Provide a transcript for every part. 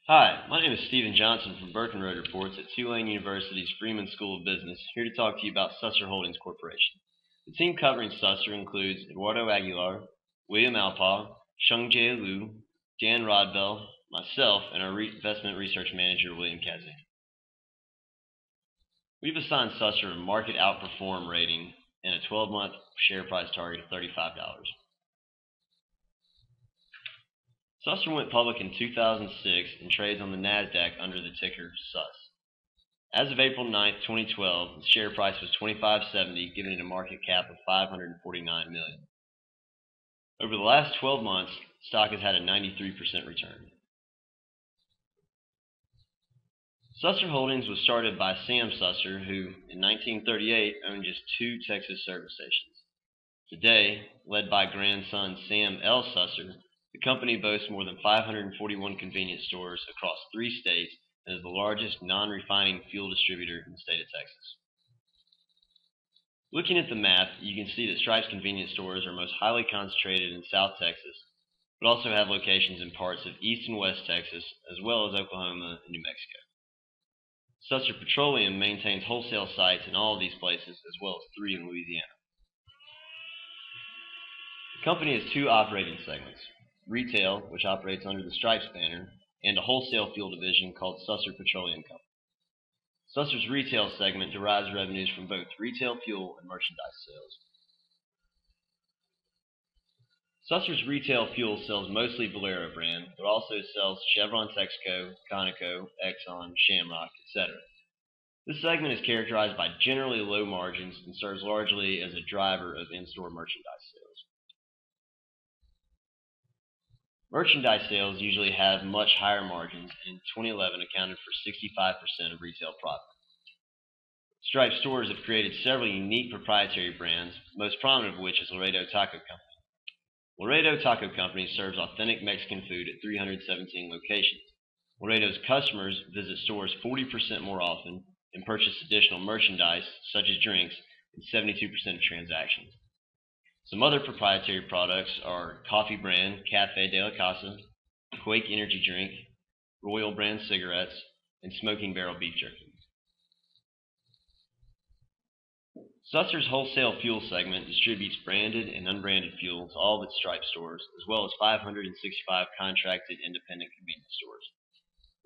Hi, my name is Stephen Johnson from Burkenroad Reports at Tulane University's Freeman School of Business, here to talk to you about Susser Holdings Corporation. The team covering Susser includes Eduardo Aguilar, William Alpaugh, Sheng-Jae Liu, Dan Rodbell, myself, and our investment research manager, William Kazan. We've assigned Susser a market outperform rating and a 12-month share price target of $35. Susser went public in 2006 and trades on the NASDAQ under the ticker SUS. As of April 9, 2012, the share price was $25.70, giving it a market cap of $549 million. Over the last 12 months, the stock has had a 93% return. Susser Holdings was started by Sam Susser, who in 1938 owned just 2 Texas service stations. Today, led by grandson Sam L. Susser, the company boasts more than 541 convenience stores across 3 states and is the largest non-refining fuel distributor in the state of Texas. Looking at the map, you can see that Stripes convenience stores are most highly concentrated in South Texas, but also have locations in parts of East and West Texas, as well as Oklahoma and New Mexico. Susser Petroleum maintains wholesale sites in all of these places, as well as 3 in Louisiana. The company has 2 operating segments: retail, which operates under the Stripes banner, and a wholesale fuel division called Susser Petroleum Company. Susser's retail segment derives revenues from both retail fuel and merchandise sales. Susser's retail fuel sells mostly Bolero brand, but also sells Chevron Texaco, Conoco, Exxon, Shamrock, etc. This segment is characterized by generally low margins and serves largely as a driver of in-store merchandise sales. Merchandise sales usually have much higher margins, and in 2011 accounted for 65% of retail profit. Stripes stores have created several unique proprietary brands, most prominent of which is Laredo Taco Company. Laredo Taco Company serves authentic Mexican food at 317 locations. Laredo's customers visit stores 40% more often and purchase additional merchandise, such as drinks, in 72% of transactions. Some other proprietary products are coffee brand Cafe de la Casa, Quake energy drink, Royal brand cigarettes, and Smoking Barrel beef jerky. Susser's wholesale fuel segment distributes branded and unbranded fuel to all of its Stripes stores, as well as 565 contracted independent convenience stores.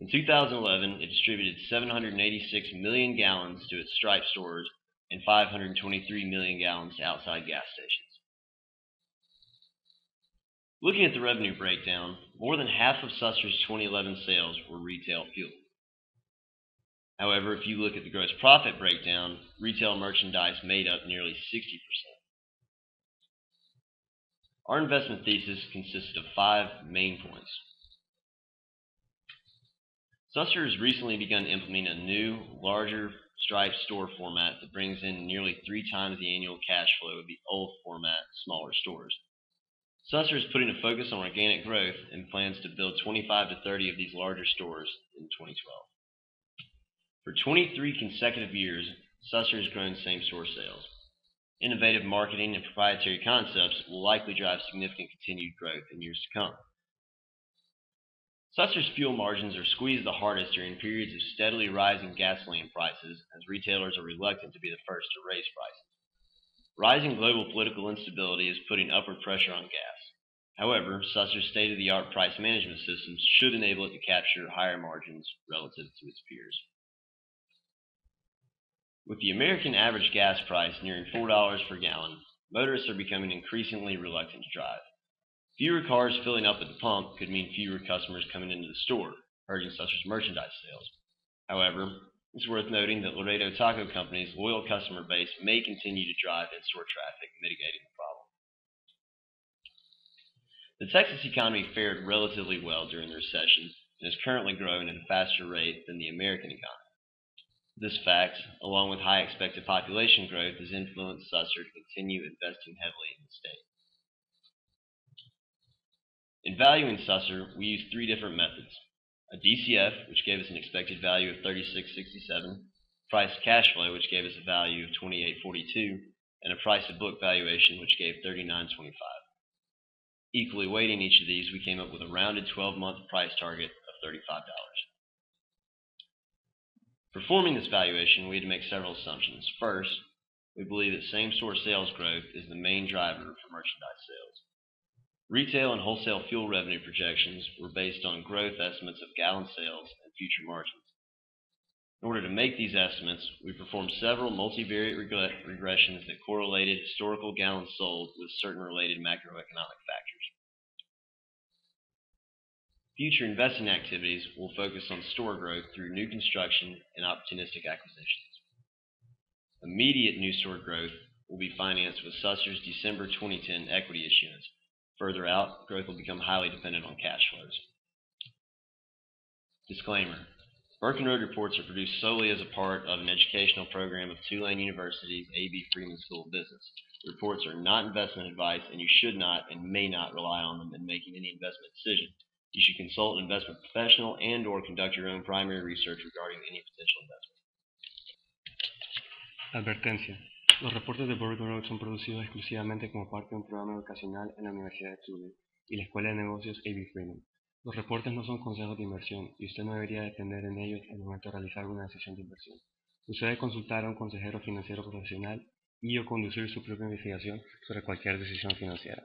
In 2011, it distributed 786 million gallons to its Stripes stores and 523 million gallons to outside gas stations. Looking at the revenue breakdown, more than half of Susser's 2011 sales were retail fuel. However, if you look at the gross profit breakdown, retail merchandise made up nearly 60%. Our investment thesis consisted of 5 main points. Susser has recently begun implementing a new, larger Stripes store format that brings in nearly 3 times the annual cash flow of the old format, smaller stores. Susser is putting a focus on organic growth and plans to build 25 to 30 of these larger stores in 2012. For 23 consecutive years, Susser has grown same-store sales. Innovative marketing and proprietary concepts will likely drive significant continued growth in years to come. Susser's fuel margins are squeezed the hardest during periods of steadily rising gasoline prices, as retailers are reluctant to be the first to raise prices. Rising global political instability is putting upward pressure on gas. However, Susser's state-of-the-art price management systems should enable it to capture higher margins relative to its peers. With the American average gas price nearing $4 per gallon, motorists are becoming increasingly reluctant to drive. Fewer cars filling up at the pump could mean fewer customers coming into the store, hurting Susser's merchandise sales. However, it's worth noting that Laredo Taco Company's loyal customer base may continue to drive in-store traffic, mitigating the problem. The Texas economy fared relatively well during the recession and is currently growing at a faster rate than the American economy. This fact, along with high expected population growth, has influenced Susser to continue investing heavily in the state. In valuing Susser, we used 3 different methods: a DCF, which gave us an expected value of $36.67, price cash flow, which gave us a value of $28.42, and a price to book valuation, which gave $39.25. Equally weighting each of these, we came up with a rounded 12-month price target of $35. For forming this valuation, we had to make several assumptions. First, we believe that same-store sales growth is the main driver for merchandise sales. Retail and wholesale fuel revenue projections were based on growth estimates of gallon sales and future margins. In order to make these estimates, we performed several multivariate regressions that correlated historical gallons sold with certain related macroeconomic factors. Future investing activities will focus on store growth through new construction and opportunistic acquisitions. Immediate new store growth will be financed with Susser's December 2010 equity issuance. Further out, growth will become highly dependent on cash flows. Disclaimer: Burkenroad reports are produced solely as a part of an educational program of Tulane University's A.B. Freeman School of Business. The reports are not investment advice, and you should not and may not rely on them in making any investment decision. You should consult an investment professional and/or conduct your own primary research regarding any potential investment. Advertencia. Los reportes de Burkenroad son producidos exclusivamente como parte de un programa educacional en la Universidad de Tulane y la Escuela de Negocios A.B. Freeman. Los reportes no son consejos de inversión y usted no debería depender en ellos al momento de realizar alguna decisión de inversión. Usted debe consultar a un consejero financiero profesional y o conducir su propia investigación sobre cualquier decisión financiera.